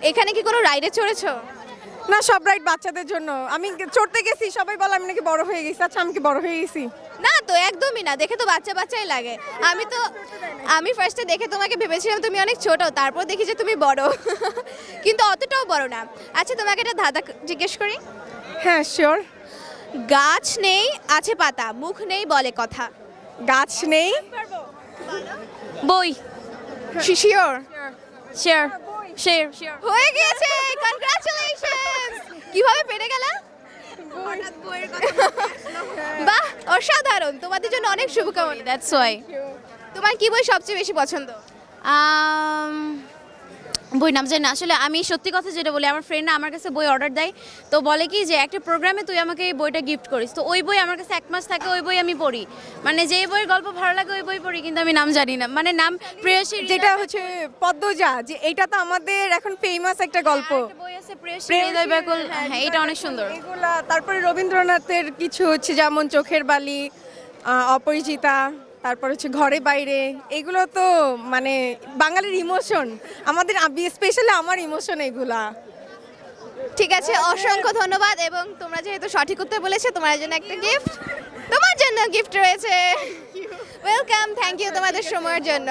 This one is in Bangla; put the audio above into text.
এখানে কি কোনো রাইডে চড়েছো? না, সব রাইড বাচ্চাদের জন্য। আমি চড়তে গেছি, সবাই বলে আমি নাকি বড় হয়ে গেছি। আচ্ছা, আমি কি বড় হয়ে গেছি? না তো, একদমই না, দেখে তো বাচ্চা বাচ্চাই লাগে। আমি ফার্স্টে দেখে তোমাকে ভেবেছিলাম তুমি অনেক ছোট, তারপর দেখি যে তুমি বড় কিন্তু অতটাও বড় না। আচ্ছা, তোমাকে একটা ধাঁধা জিজ্ঞেস করি। হ্যাঁ, শিওর। গাছ নেই, আছে পাতা, মুখ নেই, বলে কথা। গাছ নেই। বই। শিওর? Share share share. হয়ে গিয়েছে, কনগ্রাচুলেশনস! কিভাবে পেরে গেলা? বাহ, অসাধারণ! তোমাদের জন্য অনেক শুভকামনা। That's why. তোমার কি বই সবচেয়ে বেশি পছন্দ? বই নাম জানি না আসলে। আমি সত্যি কথা যেটা বলি, আমার ফ্রেন্ডরা আমার কাছে বই অর্ডার দেয়, তো বলে কি যে একটা প্রোগ্রামে তুই আমাকে এই বইটা গিফট করিস, তো ওই বই আমার কাছে 1 মাস থাকে, ওই বই আমি পড়ি। মানে যেই বইয়ের গল্প ভালো লাগে ওই বই পড়ি, কিন্তু আমি নাম জানি না, মানে নাম প্রেয়সী। যেটা হচ্ছে পদ্মজা, যে এটা তো আমাদের এখন ফেমাস একটা গল্প। বই আছে প্রেয়সী হৃদয় ব্যাকুল, হ্যাঁ এটা অনেক সুন্দর। এগুলা, তারপরে রবীন্দ্রনাথের কিছু হচ্ছে যেমন চোখের বালি, অপরিচিতা, তারপর হচ্ছে ঘরে বাইরে। এগুলো তো মানে বাঙালির ইমোশন, আমাদের স্পেশালি আমার ইমোশন এগুলা। ঠিক আছে, অসংখ্য ধন্যবাদ। এবং তোমরা যেহেতু সঠিক উত্তর বলেছো, তোমার জন্য একটা গিফট, তোমার জন্য গিফট রয়েছে। ওয়েলকাম, থ্যাংক ইউ তোমাদের সময়ের জন্য।